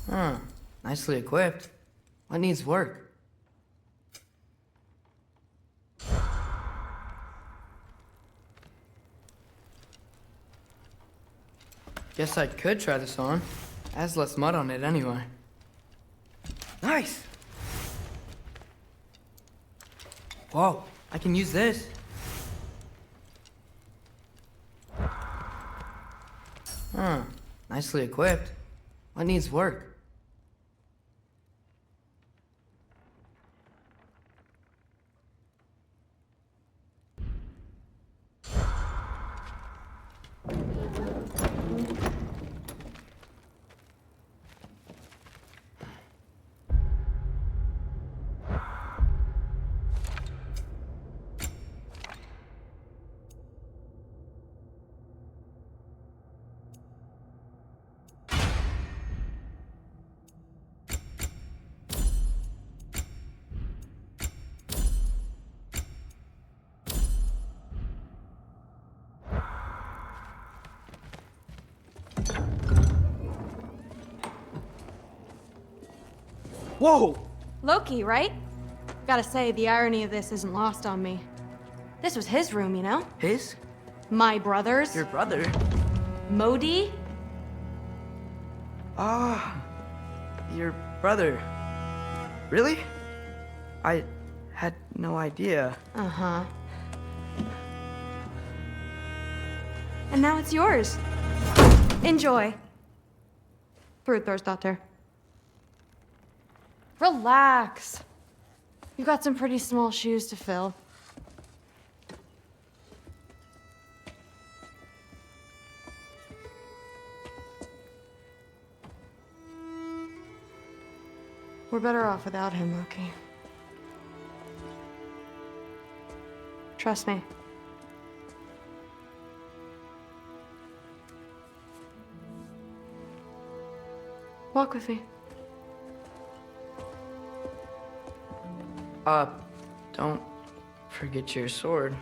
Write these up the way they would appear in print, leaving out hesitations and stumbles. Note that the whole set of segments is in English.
Huh. Nicely equipped. What needs work? Guess I could try this on. Has less mud on it anyway. Nice! Whoa, I can use this. Huh. Nicely equipped. What needs work? Whoa! Loki, right? Gotta say, the irony of this isn't lost on me. This was his room, you know? His? My brother's. Your brother? Modi? Ah, your brother. Really? I had no idea. Uh-huh. And now it's yours. Enjoy. Daughter. Relax. You got some pretty small shoes to fill. We're better off without him, Loki. Trust me. Walk with me. Don't forget your sword.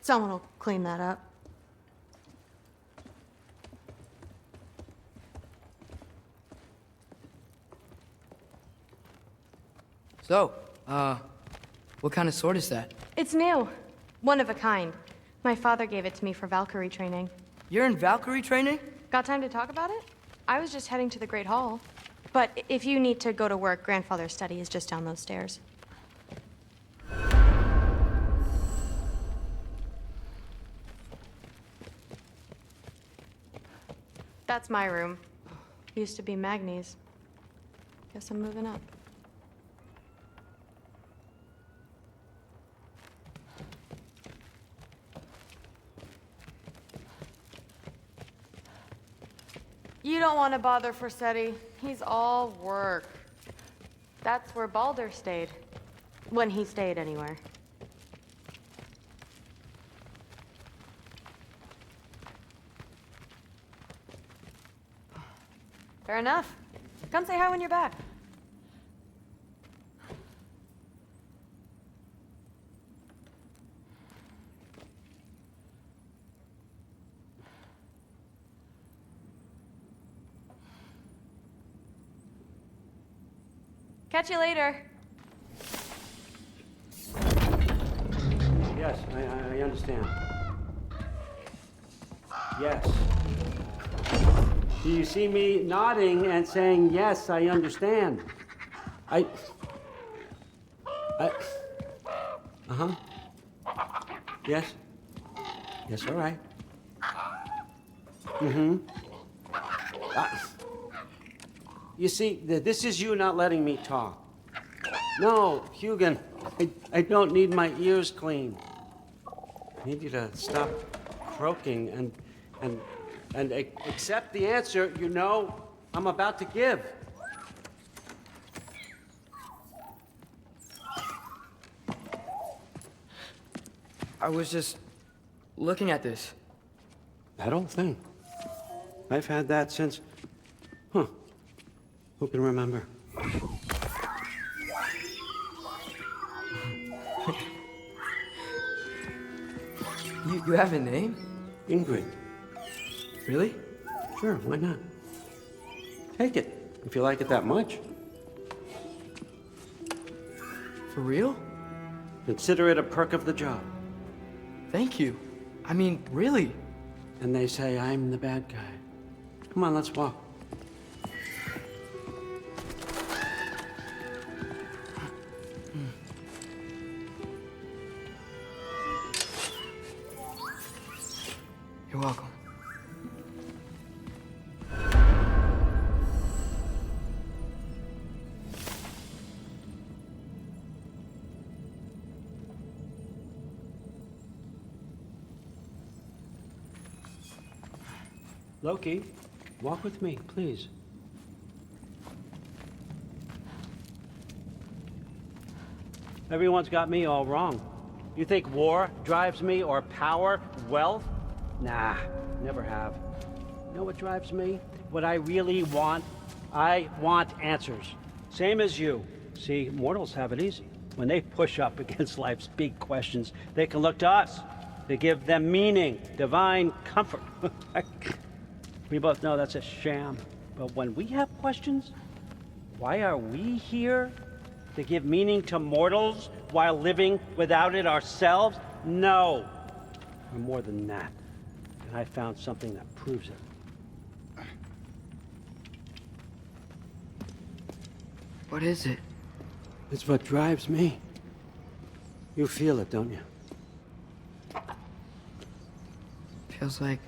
Someone will clean that up. So, what kind of sword is that? It's new. One of a kind. My father gave it to me for Valkyrie training. You're in Valkyrie training? Got time to talk about it? I was just heading to the Great Hall. But if you need to go to work, Grandfather's study is just down those stairs. That's my room. Used to be Magni's. Guess I'm moving up. You don't want to bother Forseti. He's all work. That's where Baldur stayed. When he stayed anywhere. Fair enough. Come say hi when you're back. Catch you later. Yes, I understand. Yes. Do you see me nodding and saying, yes, I understand? Uh-huh. Yes. Yes, all right. Mm-hmm. You see, this is you not letting me talk. No, Hugin, I don't need my ears cleaned. I need you to stop croaking and accept the answer you know I'm about to give. I was just looking at this. That old thing. I've had that since... Huh. Who can remember? You have a name? Ingrid. Really? Sure, why not? Take it, if you like it that much. For real? Consider it a perk of the job. Thank you. I mean, really. And they say I'm the bad guy. Come on, let's walk. You're welcome. Loki, walk with me, please. Everyone's got me all wrong. You think war drives me, or power, wealth? Nah, never have. You know what drives me? What I really want? I want answers. Same as you. See, mortals have it easy. When they push up against life's big questions, they can look to us. They give them meaning, divine comfort. We both know that's a sham. But when we have questions, why are we here? To give meaning to mortals while living without it ourselves? No. We're more than that. And I found something that proves it. What is it? It's what drives me. You feel it, don't you? Feels like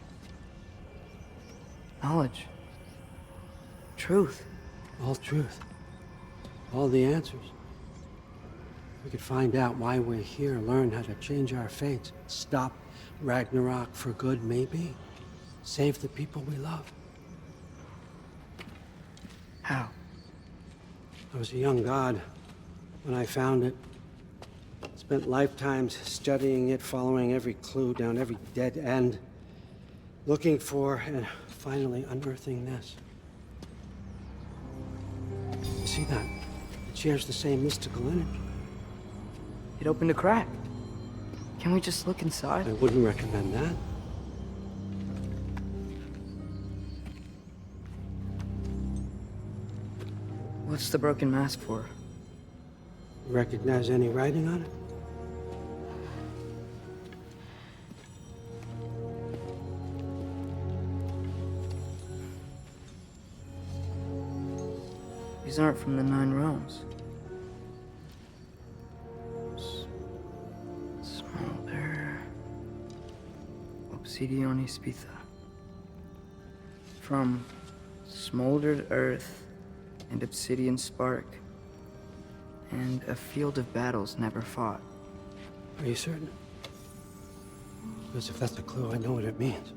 knowledge. Truth. All truth. All the answers. We could find out why we're here, learn how to change our fates, stop Ragnarok for good, maybe. Save the people we love. How? I was a young god when I found it. Spent lifetimes studying it, following every clue down every dead end, looking for and finally unearthing this. You see that? It shares the same mystical energy. It opened a crack. Can we just look inside? I wouldn't recommend that. What's the broken mask for? Recognize any writing on it? These aren't from the Nine Realms. Smolder. Obsidione Spitha. From smoldered earth and obsidian spark, and a field of battles never fought. Are you certain? Because if that's a clue, I know what it means.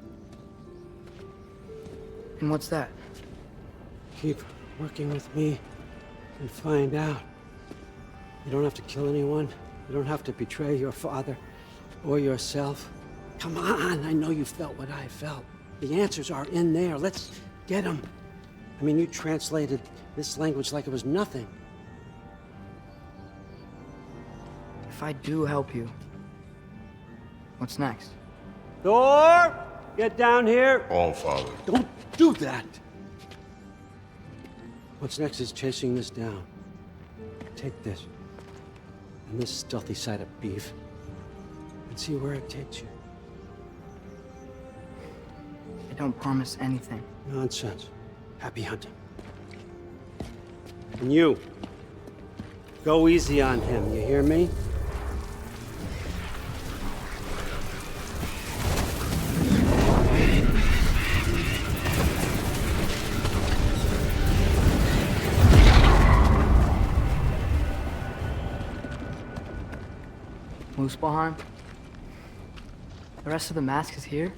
And what's that? Keep working with me and find out. You don't have to kill anyone. You don't have to betray your father or yourself. Come on, I know you felt what I felt. The answers are in there. Let's get them. I mean, you translated this language like it was nothing. If I do help you, what's next? Thor! Get down here! All Father. Don't do that! What's next is chasing this down. Take this, and this stealthy side of beef, and see where it takes you. I don't promise anything. Nonsense. Happy hunting. And you, go easy on him, you hear me? Muspelheim? The rest of the mask is here?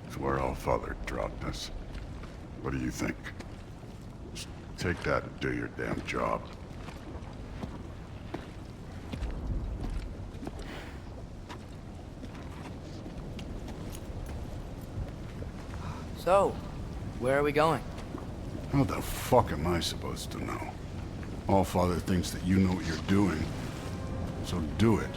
It's where All Father dropped us. What do you think? Just take that and do your damn job. So, where are we going? How the fuck am I supposed to know? All Father thinks that you know what you're doing, so do it.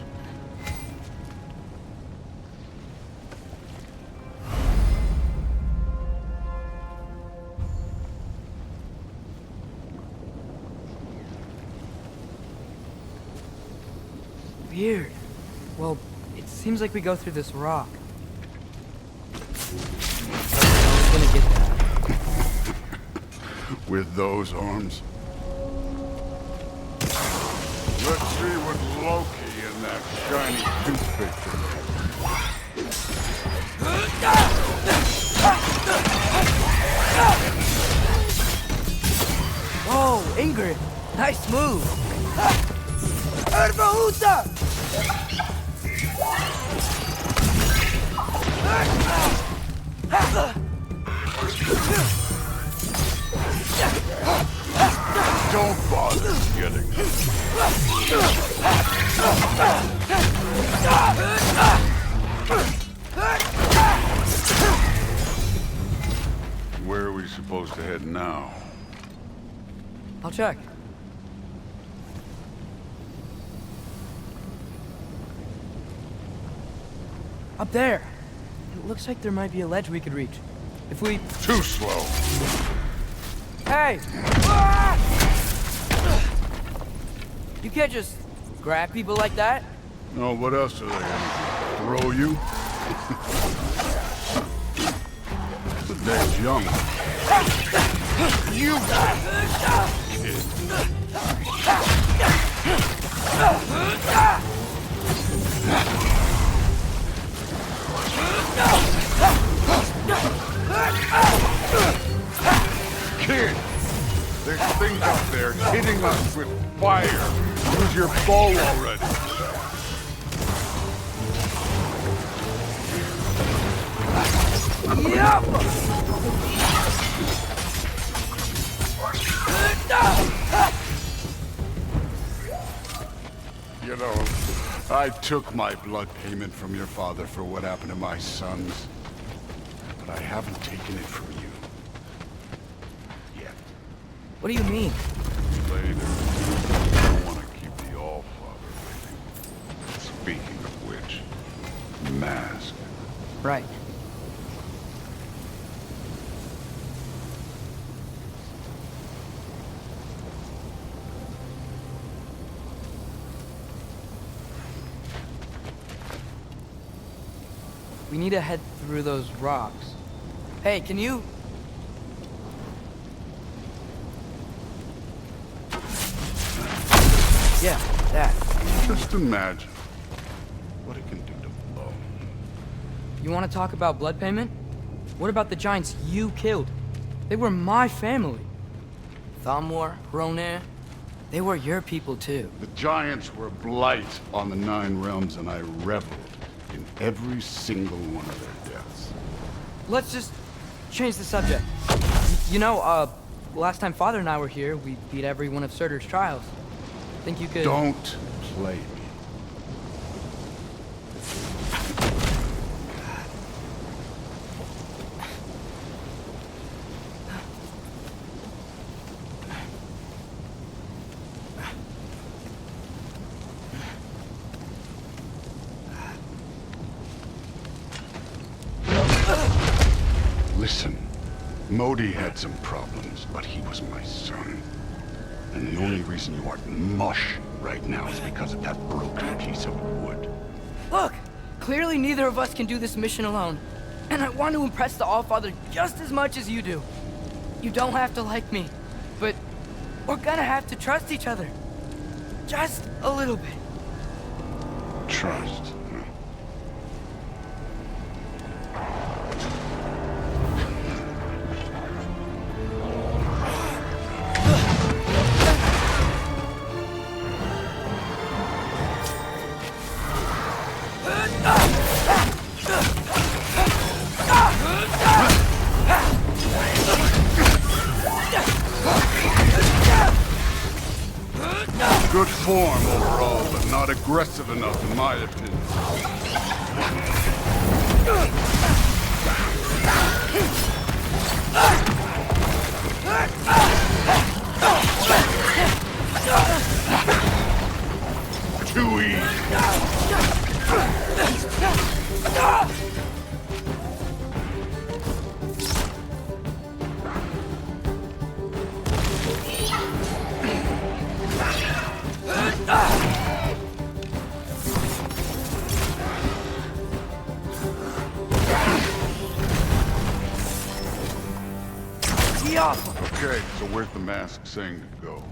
Weird. Well, it seems like we go through this rock. I'm gonna get that. With those arms? Let's see what Loki and that shiny toothpick can do. Whoa, Ingrid! Nice move! Erbahuta! Don't bother getting it. Where are we supposed to head now? I'll check. Up there. It looks like there might be a ledge we could reach. If we... Too slow. Hey! You can't just grab people like that. No, what else are they gonna do? Throw you? The day's young. You kid. Kid, there's things out there hitting us with fire. Use your bow already. Yep! You know, I took my blood payment from your father for what happened to my sons. But I haven't taken it from you. Yet. What do you mean? Later. I don't want to keep the All-Father waiting. Speaking of which, mask. Right. We need to head through those rocks. Hey, can you... Yeah, that. Just imagine what it can do to bone. You want to talk about blood payment? What about the giants you killed? They were my family. Thamur, Hrungnir, they were your people too. The giants were blight on the Nine Realms, and I reveled in every single one of their deaths. Let's just change the subject. You know, last time Father and I were here, we beat every one of Surtur's trials. Think you could... Don't play me. Listen, Modi had some problems, but he was my son. And the only reason you aren't mush right now is because of that broken piece of wood. Look! Clearly neither of us can do this mission alone. And I want to impress the All-Father just as much as you do. You don't have to like me, but we're gonna have to trust each other. Just a little bit. Trust. Good form overall, but not aggressive enough in my opinion. Too easy. Okay, so where's the mask saying to go?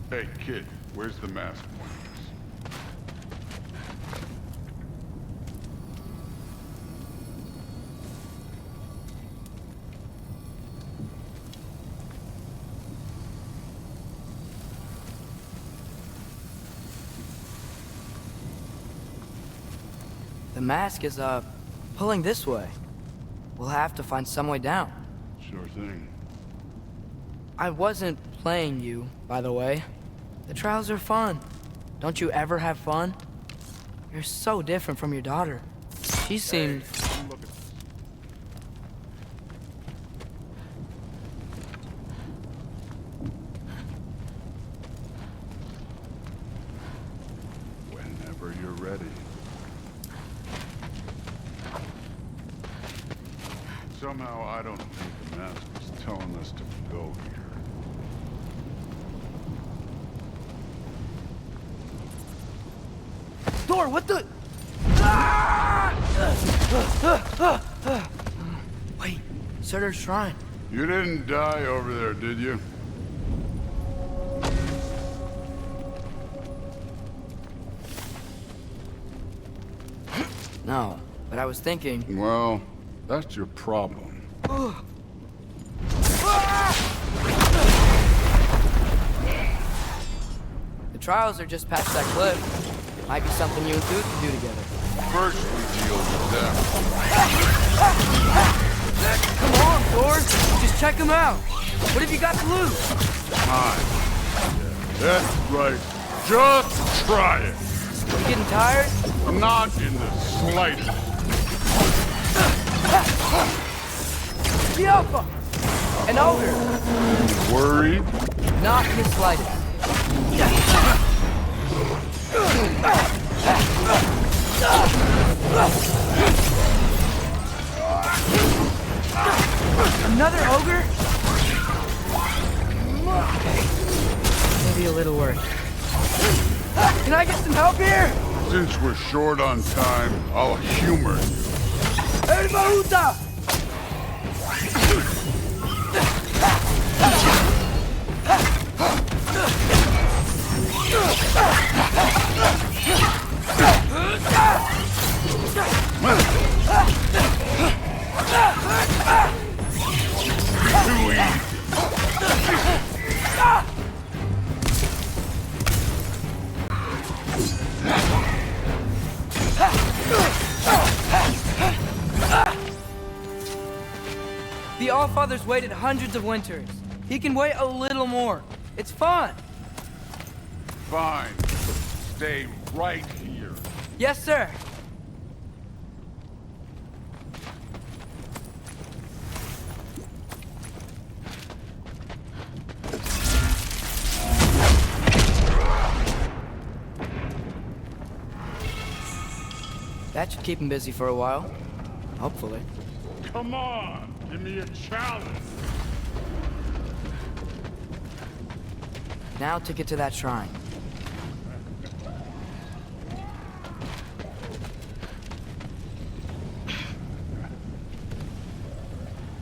Hey, kid, where's the mask pointing us? The mask is, pulling this way. We'll have to find some way down. Sure thing. I wasn't playing you, by the way. The trials are fun. Don't you ever have fun? You're so different from your daughter. She seemed... Hey, look at this. Whenever you're ready. Somehow, I don't think the mask was telling us to go here. Thor, what the... Wait, Surtur's shrine. You didn't die over there, did you? No, but I was thinking... Well, that's your problem. The trials are just past that cliff. Might be something you and Dude can do together. First, we deal with them. Come on, Thor! Just check them out! What have you got to lose? Time. That's right. Just try it. You getting tired? Not in the slightest. The Alpha! An ogre! Worried? Not in the slightest. Another ogre? Maybe a little worried. Can I get some help here? Since we're short on time, I'll humor you. Hermauta! Too easy. The Allfather's waited hundreds of winters. He can wait a little more. It's fun. Fine. Stay right here. Yes, sir. That should keep him busy for a while. Hopefully. Come on, give me a challenge. Now to get to that shrine.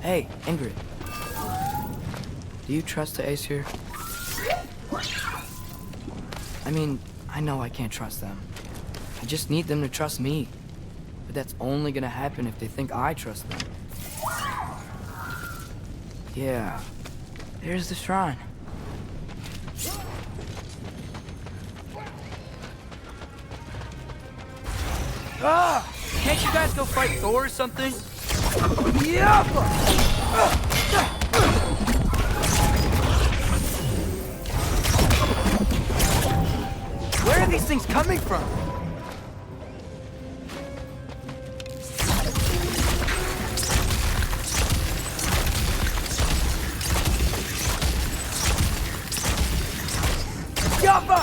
Hey, Ingrid. Do you trust the Ace here? I mean, I know I can't trust them. I just need them to trust me. But that's only gonna happen if they think I trust them. Yeah. There's the shrine. Ah! Can't you guys go fight Thor or something? Yup! Where are these things coming from? Yappa!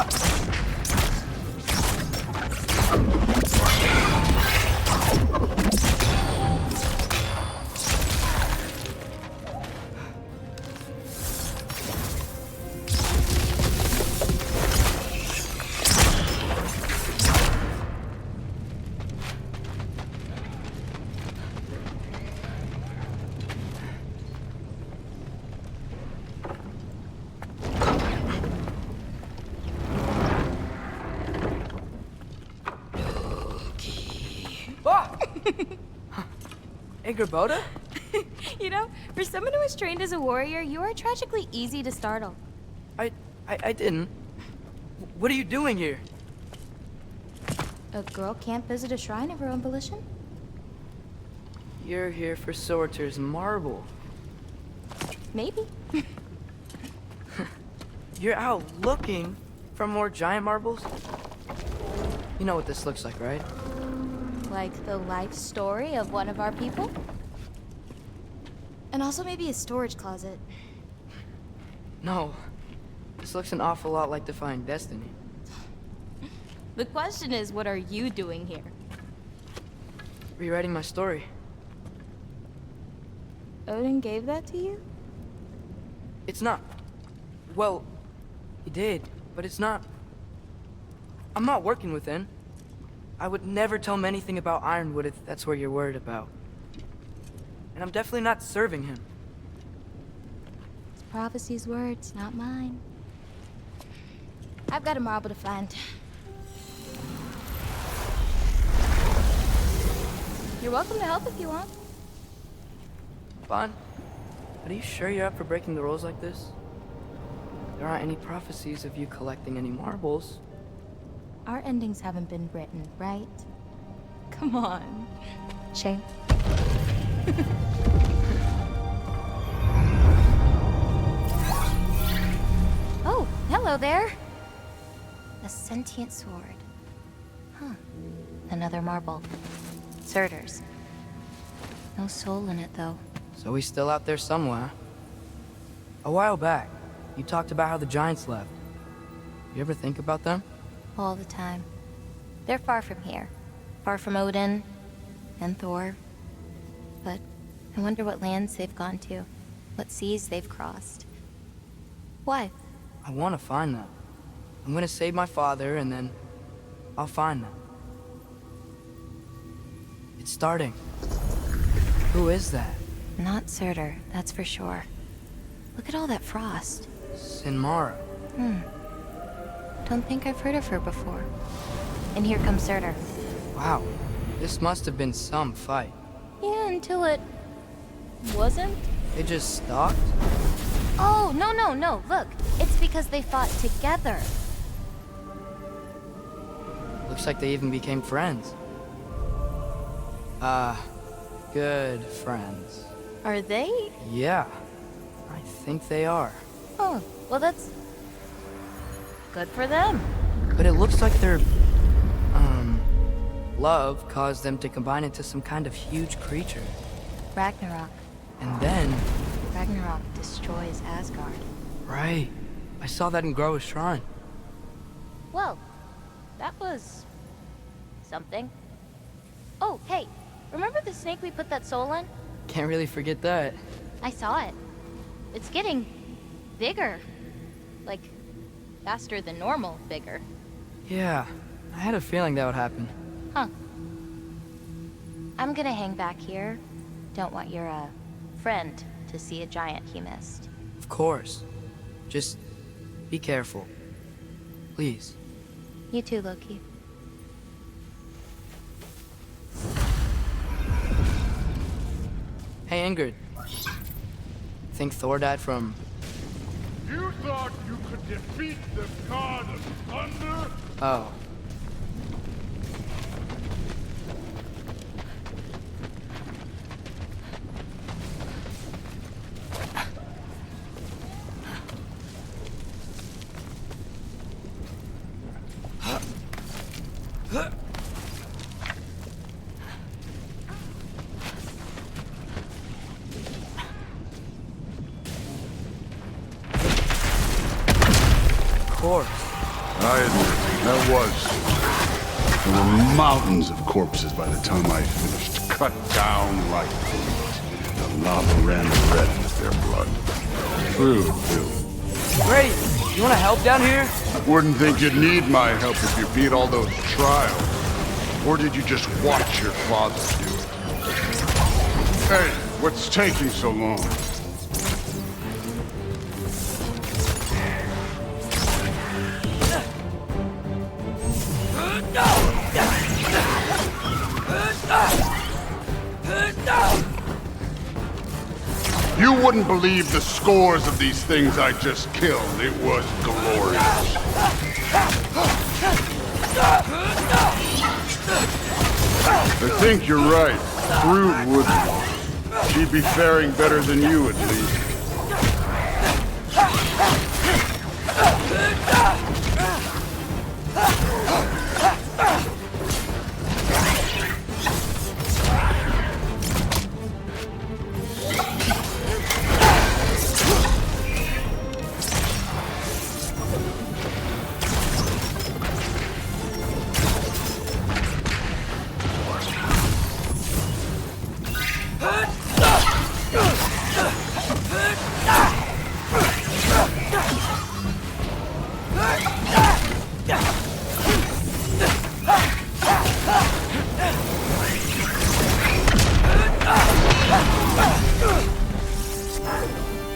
Angerboda? You know, for someone who was trained as a warrior, you are tragically easy to startle. I didn't. What are you doing here? A girl can't visit a shrine of her own volition? You're here for Sorter's marble. Maybe. You're out looking for more giant marbles? You know what this looks like, right? Like the life story of one of our people? And also maybe a storage closet. No. This looks an awful lot like Defying Destiny. The question is, what are you doing here? Rewriting my story. Odin gave that to you? It's not. Well, he did, but it's not. I'm not working with him. I would never tell him anything about Ironwood if that's what you're worried about. And I'm definitely not serving him. It's prophecy's words, not mine. I've got a marble to find. You're welcome to help if you want. Bon, are you sure you're up for breaking the rules like this? There aren't any prophecies of you collecting any marbles. Our endings haven't been written, right? Come on. Shay. Oh, hello there. A sentient sword. Huh. Another marble. Surtur's. No soul in it, though. So he's still out there somewhere. A while back, you talked about how the giants left. You ever think about them? All the time. They're far from here. Far from Odin and Thor. But I wonder what lands they've gone to. What seas they've crossed. Why? I want to find them. I'm gonna save my father, and then I'll find them. It's starting. Who is that? Not Surtur, that's for sure. Look at all that frost. Sinmara. Don't think I've heard of her before. And here comes Surtur. Wow. This must have been some fight. Yeah, until it... wasn't? They just stalked? Oh, no. Look, it's because they fought together. Looks like they even became friends. Good friends. Are they? Yeah, I think they are. Oh, well that's... good for them. But it looks like their, love caused them to combine into some kind of huge creature. Ragnarok. And then... Ragnarok destroys Asgard. Right. I saw that in Groa's shrine. Well, that was... something. Oh, hey, remember the snake we put that soul in? Can't really forget that. I saw it. It's getting... bigger. Like, faster than normal bigger. Yeah, I had a feeling that would happen. Huh. I'm gonna hang back here. Don't want your, friend to see a giant he missed. Of course. Just be careful. Please. You too, Loki. Hey, Ingrid. Think Thor died from... You thought you could defeat the god of thunder? Oh. Of course. I admit, that was. There were mountains of corpses by the time I finished, cut down like wheat. The lava ran red with their blood. True, too. Great! You wanna help down here? Wouldn't think you'd need my help if you beat all those trials. Or did you just watch your father do it? Hey, what's taking so long? You wouldn't believe the scores of these things I just killed. It was glorious. I think you're right. Brood wouldn't. She'd be faring better than you, at least.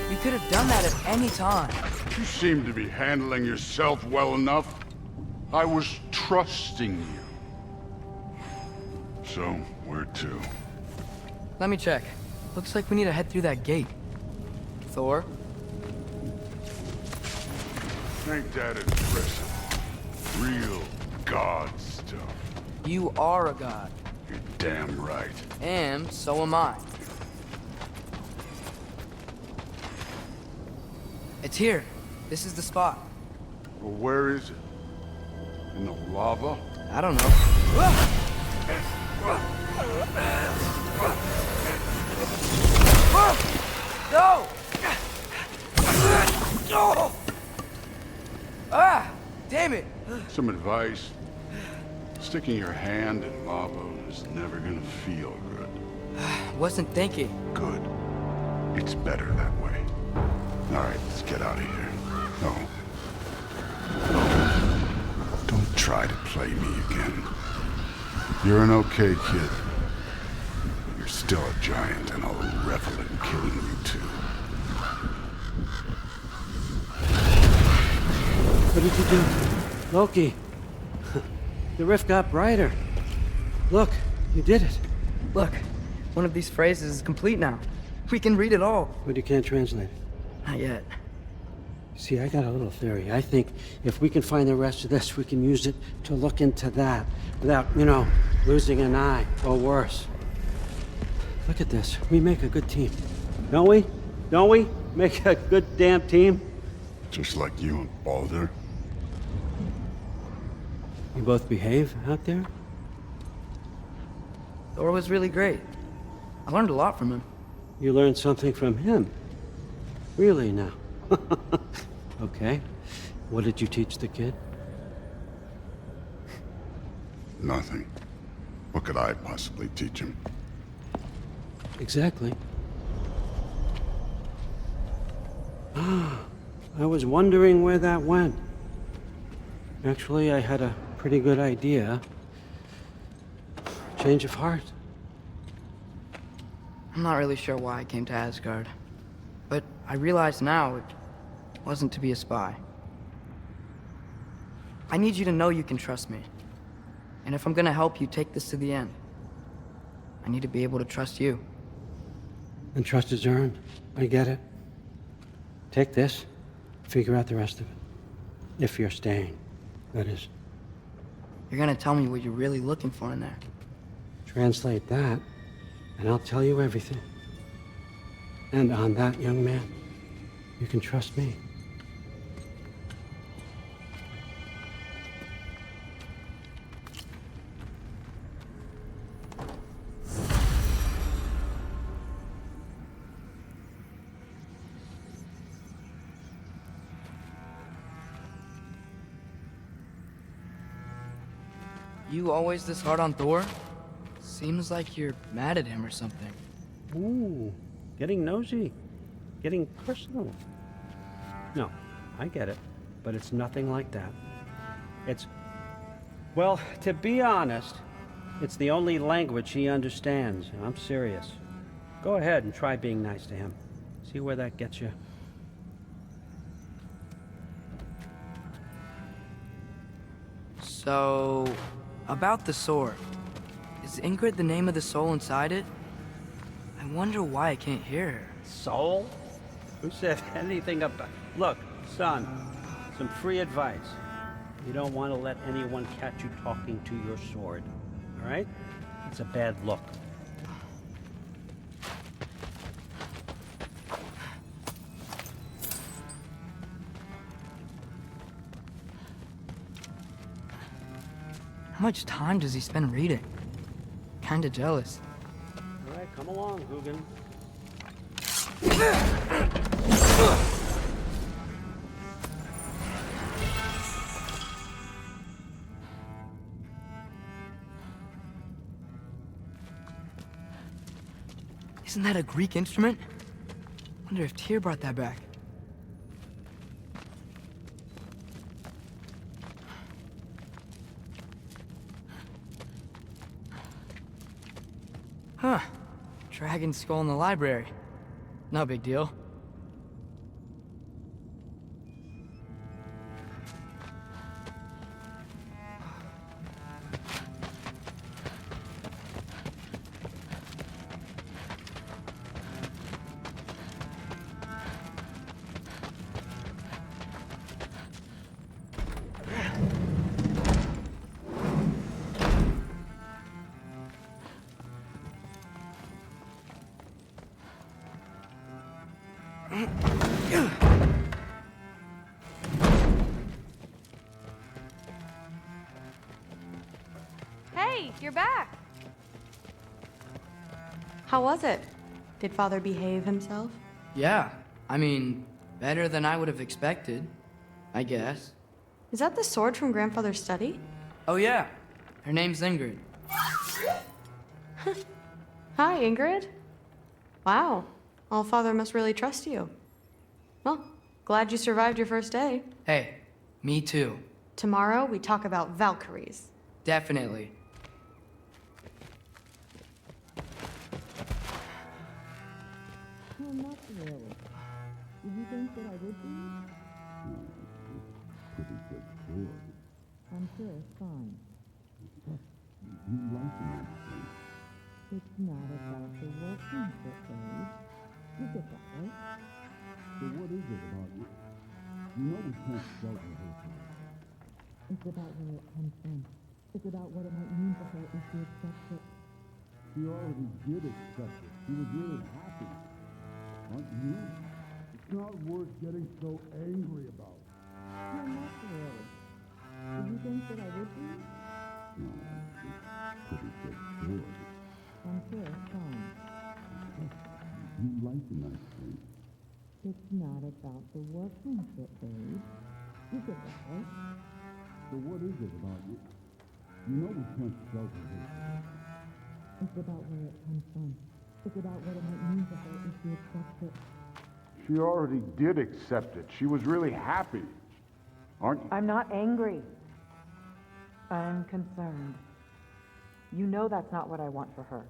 You could have done that at any time. You seem to be handling yourself well enough. I was trusting you. So, where to? Let me check. Looks like we need to head through that gate. Thor? Ain't that impressive? Real god stuff. You are a god. You're damn right. And so am I. It's here. This is the spot. Well, where is it? In the lava? I don't know. No! Ah! Damn it! Some advice. Sticking your hand in lava is never gonna feel good. Wasn't thinking. Good. It's better that way. Alright, let's get out of here. No. Don't try to play me again. You're an okay kid. But you're still a giant, and I'll revel in killing you too. What did you do? Loki. The rift got brighter. Look, you did it. Look, one of these phrases is complete now. We can read it all. But you can't translate it. Not yet. See, I got a little theory. I think if we can find the rest of this, we can use it to look into that without, losing an eye or worse. Look at this. We make a good team. Don't we? Don't we? Make a good damn team? Just like you and Baldur. You both behave out there? Thor was really great. I learned a lot from him. You learned something from him? Really now? Okay. What did you teach the kid? Nothing. What could I possibly teach him? Exactly. I was wondering where that went. Actually, I had a pretty good idea. Change of heart. I'm not really sure why I came to Asgard. But I realize now it wasn't to be a spy. I need you to know you can trust me. And if I'm gonna help you take this to the end, I need to be able to trust you. And trust is earned. I get it. Take this, figure out the rest of it. If you're staying, that is. You're gonna tell me what you're really looking for in there. Translate that, and I'll tell you everything. And on that, young man, you can trust me. You always this hard on Thor? Seems like you're mad at him or something. Ooh, getting nosy. Getting personal. No, I get it. But it's nothing like that. It's... Well, to be honest, it's the only language he understands. And I'm serious. Go ahead and try being nice to him. See where that gets you. So, about the sword. Is Ingrid the name of the soul inside it? I wonder why I can't hear her. Soul? Who said anything about... Look, son, some free advice. You don't want to let anyone catch you talking to your sword, all right? It's a bad look. How much time does he spend reading? Kinda jealous. All right, come along, Hugin. Isn't that a Greek instrument? Wonder if Tyr brought that back. Huh. Dragon skull in the library. No big deal. Hey, you're back. How was it? Did Father behave himself? Yeah, I mean, better than I would have expected, I guess. Is that the sword from Grandfather's study? Oh yeah, her name's Ingrid. Hi, Ingrid. Wow, Allfather must really trust you. Well, glad you survived your first day. Hey, me too. Tomorrow we talk about Valkyries. Definitely. I'm sure it's fine. It's not about the workmanship, babe. You get that, right? So what is it about you? You know we can't shelter her. It's about where it comes from. It's about what it might mean for her if she accepts it. She already did accept it. She was really happy. Aren't you? It's not worth getting so angry about. No, not really. Do you think that I would be? No, it's pretty straightforward. I'm sure it's fine. You like the nice thing. It's not about the workmanship, babe. You get that, right? So what is it about you? You know we can't shelter her. It's about where it comes from. It's about what it might mean for her if she accepts it. She already did accept it. She was really happy. Aren't you? I'm not angry. I'm concerned. You know that's not what I want for her.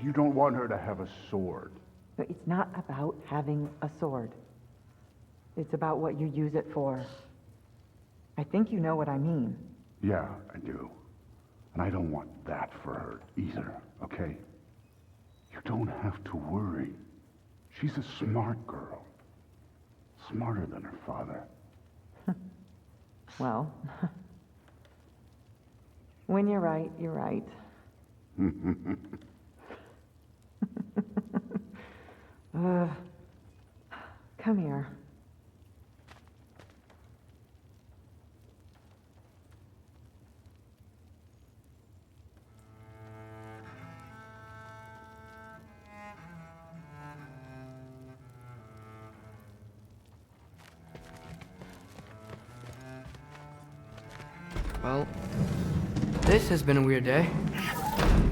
You don't want her to have a sword. But it's not about having a sword. It's about what you use it for. I think you know what I mean. Yeah, I do. And I don't want that for her either, okay? You don't have to worry. She's a smart girl. Smarter than her father. Well, when you're right, you're right. Come here. Well, this has been a weird day.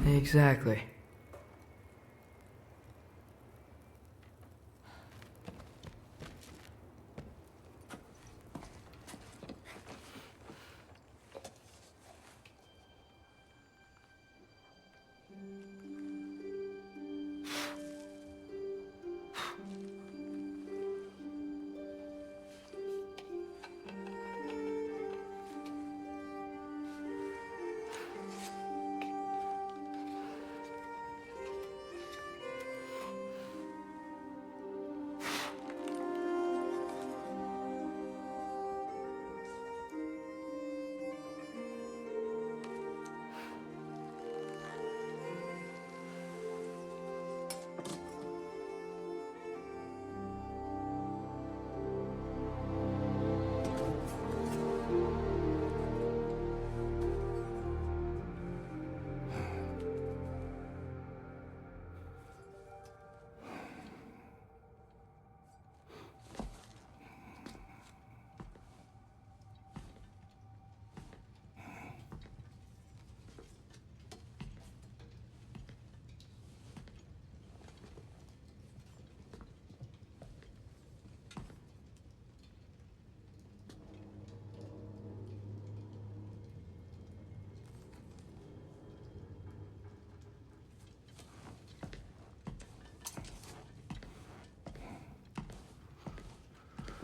Exactly.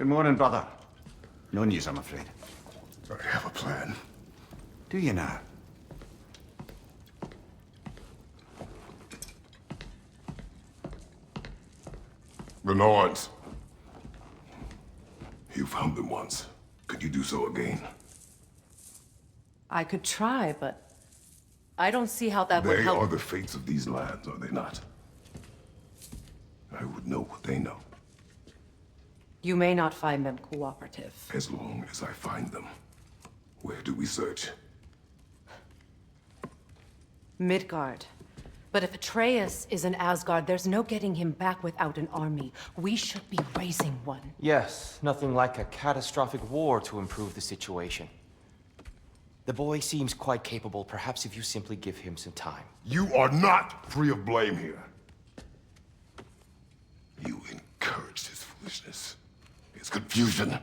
Good morning, brother. No news, I'm afraid. I have a plan. Do you now? The Norns. You found them once. Could you do so again? I could try, but I don't see how that would They help. are the fates of these lands, are they not? I would know what they know, You may not find them cooperative. as long as I find them. Where do we search? Midgard. But if Atreus is in Asgard, there's no getting him back without an army. We should be raising one. Yes, nothing like a catastrophic war to improve the situation. The boy seems quite capable. Perhaps if you simply give him some time. You are not free of blame here. You encouraged his foolishness, his confusion.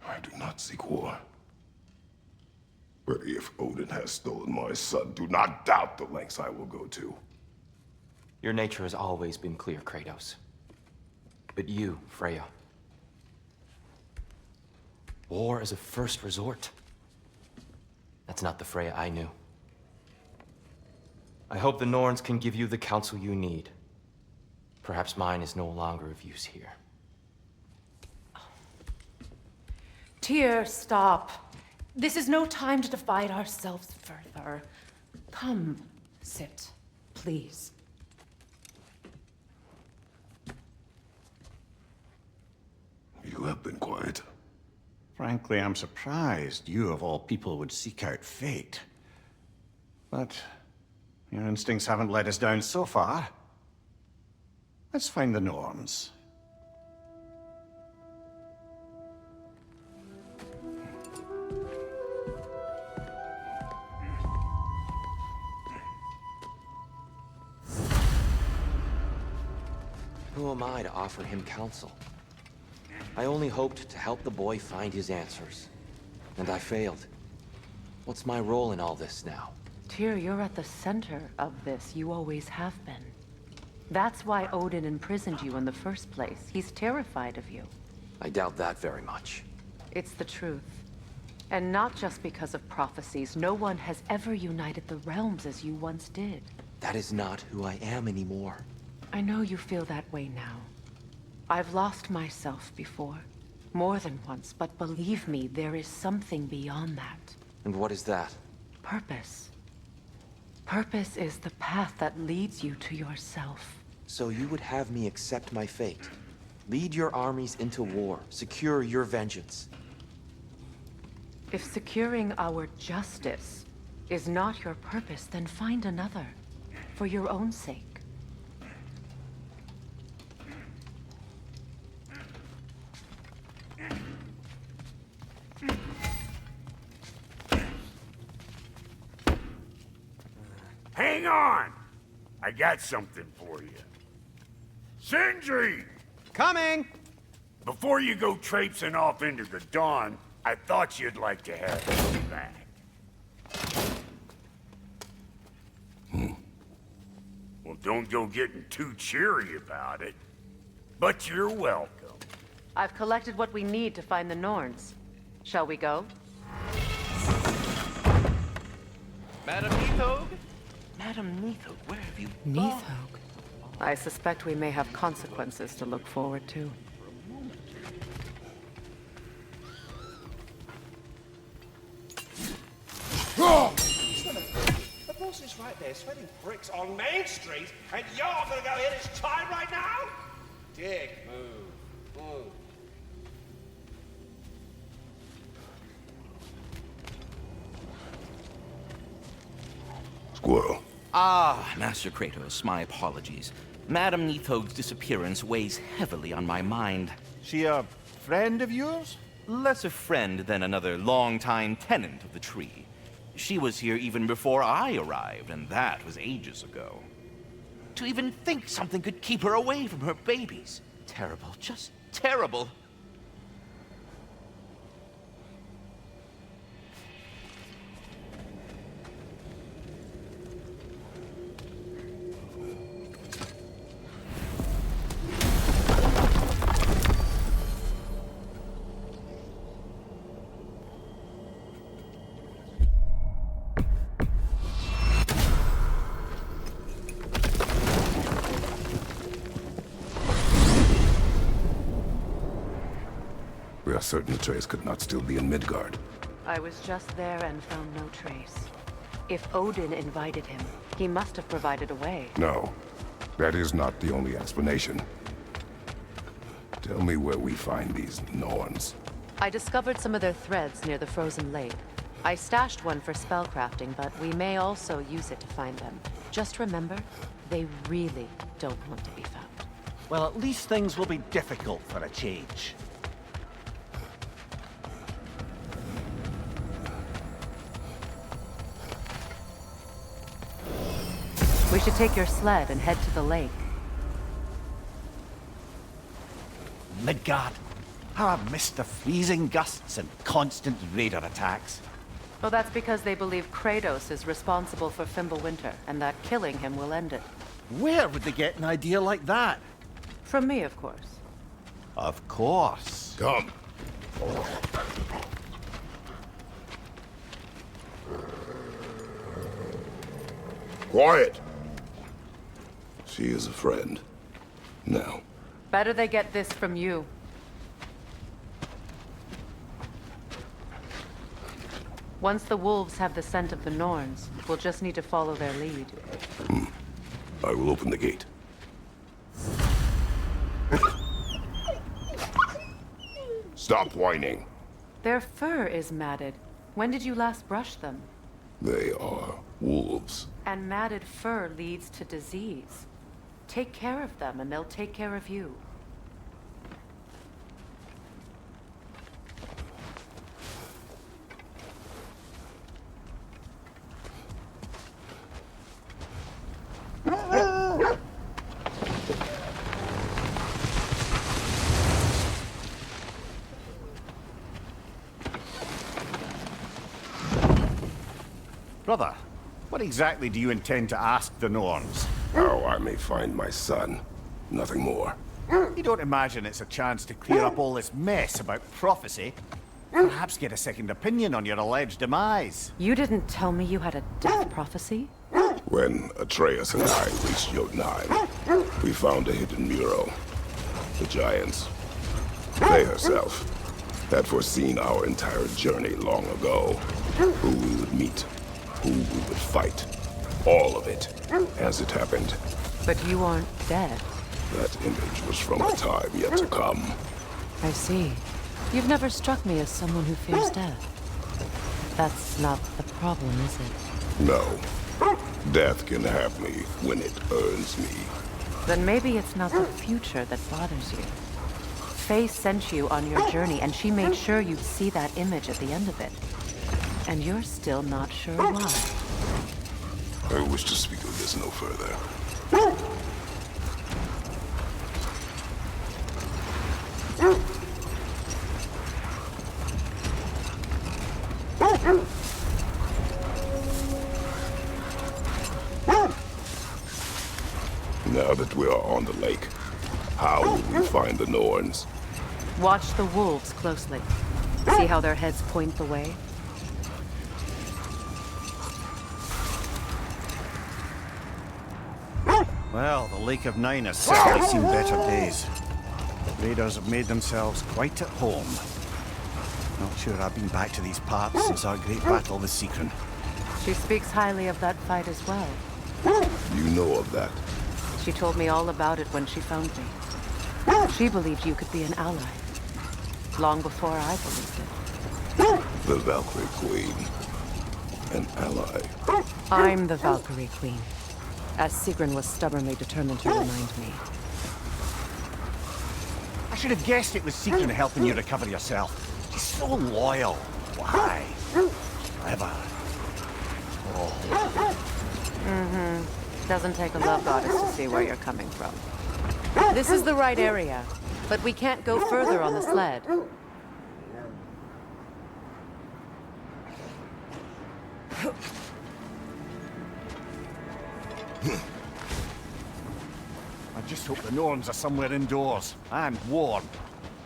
I do not seek war. But if Odin has stolen my son, do not doubt the lengths I will go to. Your nature has always been clear, Kratos. But you, Freya. War as a first resort. That's not the Freya I knew. I hope the Norns can give you the counsel you need. Perhaps mine is no longer of use here. Tyr, stop. This is no time to divide ourselves further. Come, sit, please. You have been quiet. Frankly, I'm surprised you, of all people, would seek out fate. But your instincts haven't let us down so far. Let's find the Norns. Who am I to offer him counsel? I only hoped to help the boy find his answers. And I failed. What's my role in all this now? Tyr, you're at the center of this. You always have been. That's why Odin imprisoned you in the first place. He's terrified of you. I doubt that very much. It's the truth. And not just because of prophecies. No one has ever united the realms as you once did. That is not who I am anymore. I know you feel that way now. I've lost myself before. More than once, but believe me, there is something beyond that. And what is that? Purpose. Purpose is the path that leads you to yourself. So you would have me accept my fate? Lead your armies into war, secure your vengeance. If securing our justice is not your purpose, then find another. For your own sake. Hang on! I got something for you. Sindri! Coming! Before you go traipsing off into the dawn, I thought you'd like to have this back. Well, don't go getting too cheery about it. But you're welcome. I've collected what we need to find the Norns. Shall we go? Madam Neathog? Madam Neathog, where have you Neathog. I suspect we may have consequences to look forward to. The boss is right there, sweating bricks on Main Street, and you're gonna go hit his time right now? Dick, move. Move. Squirrel. Ah, Master Kratos, my apologies. Madam Neathog's disappearance weighs heavily on my mind. She a friend of yours? Less a friend than another longtime tenant of the tree. She was here even before I arrived, and that was ages ago. To even think something could keep her away from her babies. Terrible, just terrible. We are certain Atreus could not still be in Midgard. I was just there and found no trace. If Odin invited him, he must have provided a way. No, that is not the only explanation. Tell me where we find these Norns. I discovered some of their threads near the frozen lake. I stashed one for spellcrafting, but we may also use it to find them. Just remember, they really don't want to be found. Well, at least things will be difficult for a change. We should take your sled and head to the lake. Midgard. How I've missed the freezing gusts and constant raider attacks. Well, that's because they believe Kratos is responsible for Fimbulwinter, and that killing him will end it. Where would they get an idea like that? From me, of course. Of course. Come. Quiet. She is a friend. Now. Better they get this from you. Once the wolves have the scent of the Norns, we'll just need to follow their lead. I will open the gate. Stop whining. Their fur is matted. When did you last brush them? They are wolves. And matted fur leads to disease. Take care of them, and they'll take care of you. Brother, what exactly do you intend to ask the Norns? How I may find my son. Nothing more. You don't imagine it's a chance to clear up all this mess about prophecy? Perhaps get a second opinion on your alleged demise. You didn't tell me you had a death prophecy? When Atreus and I reached Jotunheim, we found a hidden mural. The Giants, they herself, had foreseen our entire journey long ago. Who we would meet, who we would fight. All of it, as it happened. But you aren't dead. That image was from a time yet to come. I see. You've never struck me as someone who fears death. That's not the problem, is it? No. Death can have me when it earns me. Then maybe it's not the future that bothers you. Faye sent you on your journey, and she made sure you'd see that image at the end of it. And you're still not sure why. I wish to speak of this no further. Now that we are on the lake, how will we find the Norns? Watch the wolves closely. See how their heads point the way? Well, the Lake of Nine has certainly seen better days. The raiders have made themselves quite at home. Not sure I've been back to these parts since our great battle with Secron. She speaks highly of that fight as well. You know of that? She told me all about it when she found me. She believed you could be an ally. Long before I believed it. The Valkyrie Queen. An ally. I'm the Valkyrie Queen. As Sigrun was stubbornly determined to remind me. I should have guessed it was Secron helping you recover yourself. She's so loyal. Why? Clever. Oh. Mm-hmm. Doesn't take a love goddess to see where you're coming from. This is the right area, but we can't go further on the sled. I just hope the Norns are somewhere indoors and warm.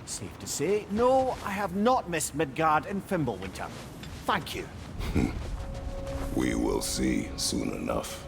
Safe to say, no, I have not missed Midgard in Fimbulwinter. Thank you. We will see soon enough.